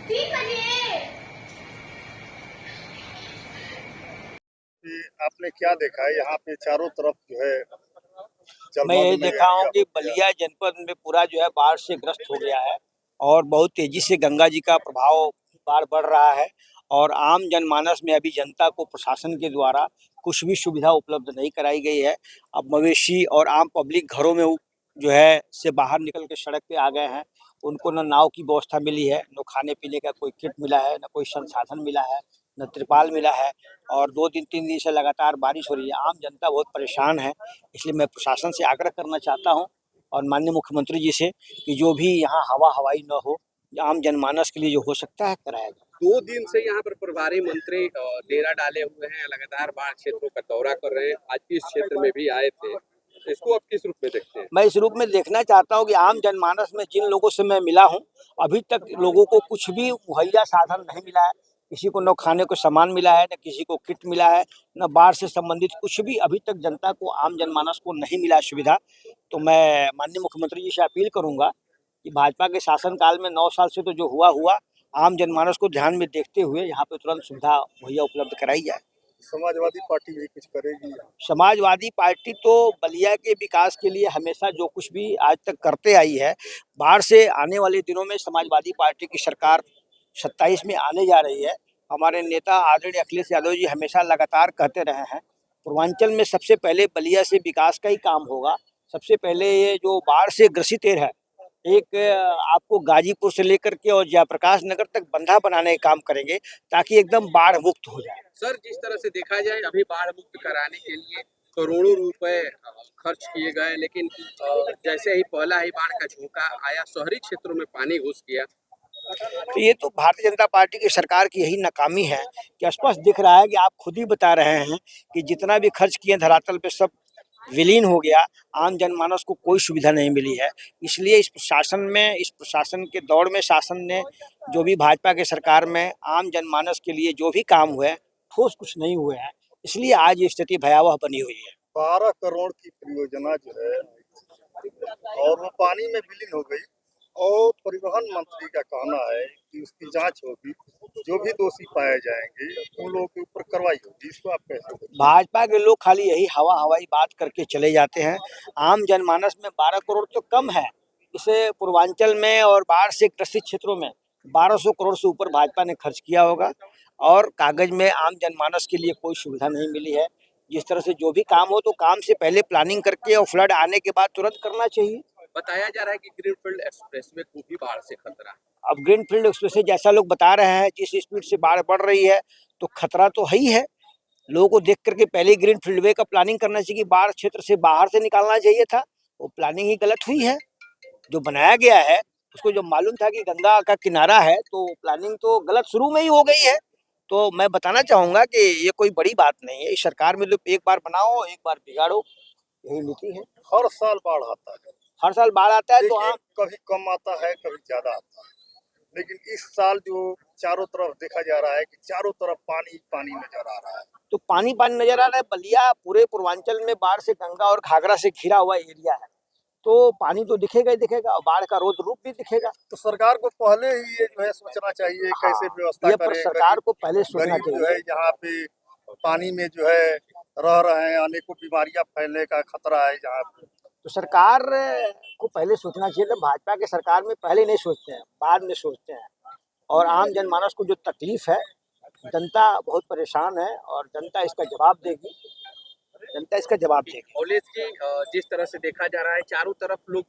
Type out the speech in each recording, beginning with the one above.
कि आपने क्या देखा है यहाँ पे चारों तरफ जो है मैं जलमग्न ये देखा हूँ एरिया कि हो गया। बलिया जनपद में पूरा जो है बाढ़ से ग्रस्त हो गया है और बहुत तेजी से गंगा जी का प्रभाव बाढ़ बढ़ रहा है। और आम जनमानस में अभी जनता को प्रशासन के द्वारा कुछ भी सुविधा उपलब्ध नहीं कराई गई है। अब मवेशी और आम पब्लिक घरों में जो है से बाहर निकल के सड़क पे आ गए हैं। उनको न नाव की व्यवस्था मिली है, न खाने पीने का कोई किट मिला है, न कोई संसाधन मिला है, न त्रिपाल मिला है। और 2 दिन 3 दिन से लगातार बारिश हो रही है। आम जनता बहुत परेशान है। इसलिए मैं प्रशासन से आग्रह करना चाहता हूं और माननीय मुख्यमंत्री जी से कि जो भी यहाँ हवा हवाई न हो, आम जनमानस के लिए जो हो सकता है कराया जाए। 2 दिन से यहाँ पर प्रभारी मंत्री डेरा डाले हुए हैं, लगातार बाढ़ क्षेत्रों का दौरा कर रहे हैं। आज इस क्षेत्र में भी आए थे। इसको आप किस रूप में देखते हैं? मैं इस रूप में देखना चाहता हूं कि आम जनमानस में जिन लोगों से मैं मिला हूं, अभी तक लोगों को कुछ भी मुहैया साधन नहीं मिला है। किसी को न खाने को सामान मिला है, न किसी को किट मिला है, न बाढ़ से संबंधित कुछ भी अभी तक जनता को, आम जनमानस को नहीं मिला सुविधा। तो मैं माननीय मुख्यमंत्री जी से अपील करूंगा कि भाजपा के शासनकाल में 9 साल से तो जो हुआ हुआ, आम जनमानस को ध्यान में देखते हुए यहाँ पे तुरंत सुविधा मुहैया उपलब्ध कराई जाए। समाजवादी पार्टी भी कुछ करेगी यहाँ। समाजवादी पार्टी तो बलिया के विकास के लिए हमेशा जो कुछ भी आज तक करते आई है। बाढ़ से आने वाले दिनों में समाजवादी पार्टी की सरकार 27 में आने जा रही है। हमारे नेता आदरणीय अखिलेश यादव जी हमेशा लगातार कहते रहे हैं, पूर्वांचल में सबसे पहले बलिया से विकास का ही काम होगा। सबसे पहले ये जो बाढ़ से ग्रसित एरिया है, एक आपको गाजीपुर से लेकर के और जयप्रकाश नगर तक बंधा बनाने का काम करेंगे ताकि एकदम बाढ़ मुक्त हो जाए। सर, जिस तरह से देखा जाए, अभी बाढ़ मुक्त कराने के लिए करोड़ों रुपए खर्च किए गए, लेकिन जैसे ही पहला ही बाढ़ का झोंका आया, शहरी क्षेत्रों में पानी घुस गया। तो ये तो भारतीय जनता पार्टी की सरकार की यही नाकामी है कि स्पष्ट दिख रहा है कि आप खुद ही बता रहे हैं कि जितना भी खर्च किए धरातल पे सब विलीन हो गया। आम जनमानस को कोई सुविधा नहीं मिली है। इसलिए इस प्रशासन के दौर में शासन ने जो भी भाजपा के सरकार में आम जनमानस के लिए जो भी काम हुए, ठोस कुछ नहीं हुए हैं। इसलिए आज ये स्थिति भयावह बनी हुई है। 12 करोड़ की परियोजना जो है और वो पानी में विलीन हो गई। और परिवहन मंत्री का कहना है कि उसकी जांच होगी, जो भी दोषी पाए जाएंगे उन लोगों के ऊपर कार्रवाई होगी। इसको आप कैसे देखते हैं? भाजपा के लोग खाली यही हवा हवाई बात करके चले जाते हैं। आम जनमानस में 12 करोड़ तो कम है। इसे पूर्वांचल में और बाढ़ से ग्रसित क्षेत्रों में 1200 करोड़ से ऊपर भाजपा ने खर्च किया होगा। और कागज में आम जनमानस के लिए कोई सुविधा नहीं मिली है। जिस तरह से जो भी काम हो तो काम से पहले प्लानिंग करके और फ्लड आने के बाद तुरंत करना चाहिए। बताया जा रहा है कि ग्रीनफील्ड एक्सप्रेसवे को भी बाढ़ से खतरा है। अब ग्रीनफील्ड एक्सप्रेस से जैसा लोग बता रहे हैं, जिस स्पीड से बाढ़ बढ़ रही है, तो खतरा तो है ही है। लोगों को देख करके पहले ही ग्रीन फील्डवे का प्लानिंग करना चाहिए कि बाढ़ क्षेत्र से बाहर से निकालना चाहिए था। वो प्लानिंग ही गलत हुई है। जो बनाया गया है उसको जो मालूम था कि गंगा का किनारा है, तो प्लानिंग तो गलत शुरू में ही हो गई है। तो मैं बताना चाहूंगा कि ये कोई बड़ी बात नहीं है। इस सरकार में तो एक बार बनाओ एक बार बिगाड़ो, यही नीति है। हर साल बाढ़ आता है, हर साल बाढ़ आता है तो देखिए हाँ। कभी कम आता है कभी ज्यादा आता है, लेकिन इस साल जो चारों तरफ देखा जा रहा है कि चारों तरफ पानी पानी नजर आ रहा है। तो पानी पानी नजर आ रहा है। बलिया पूरे पूर्वांचल में बाढ़ से, गंगा और घाघरा से घिरा हुआ एरिया है, तो पानी तो दिखेगा ही दिखेगा और बाढ़ का रौद्र रूप भी दिखेगा। तो सरकार को पहले ही ये जो है सोचना चाहिए हाँ, कैसे व्यवस्था ये पर करे। सरकार को पहले सोचना गरीब जो है चाहिए। यहाँ पे पानी में जो है रह रहे हैं, अनेकों बीमारियां फैलने का खतरा है यहाँ पे। तो सरकार को पहले सोचना चाहिए था। भाजपा के सरकार में पहले नहीं सोचते हैं, बाद में सोचते हैं। और आम जनमानस को जो तकलीफ है, जनता बहुत परेशान है और जनता इसका जवाब देगी। जनता इसका जवाब देगी। कॉलेज की जिस तरह से देखा जा रहा है, चारों तरफ लोग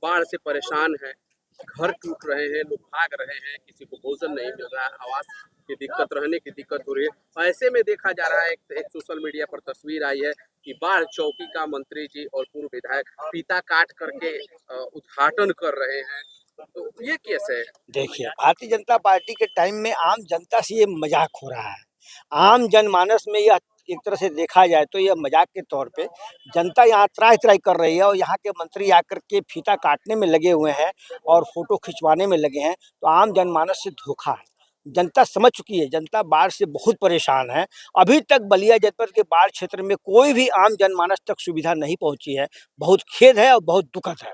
बाढ़ से परेशान हैं। घर टूट रहे हैं, लोग भाग रहे हैं, किसी को भोजन नहीं मिल रहा है, आवास की दिक्कत, रहने की दिक्कत हो रही है। ऐसे में देखा जा रहा है, एक सोशल मीडिया पर तस्वीर आई है कि बाढ़ चौकी का मंत्री जी और पूर्व विधायक फीता काट करके उद्घाटन कर रहे हैं। तो ये कैसे है? देखिए, भारतीय जनता पार्टी के टाइम में आम जनता से ये मजाक हो रहा है। आम जनमानस में यह एक तरह से देखा जाए तो यह मजाक के तौर पे जनता यहाँ त्राही-त्राही कर रही है और यहाँ के मंत्री आकर के फीता काटने में लगे हुए हैं और फोटो खिंचवाने में लगे हैं। तो आम जनमानस से धोखा है। जनता समझ चुकी है, जनता बाढ़ से बहुत परेशान है। अभी तक बलिया जनपद के बाढ़ क्षेत्र में कोई भी आम जनमानस तक सुविधा नहीं पहुंची है। बहुत खेद है और बहुत दुखद है।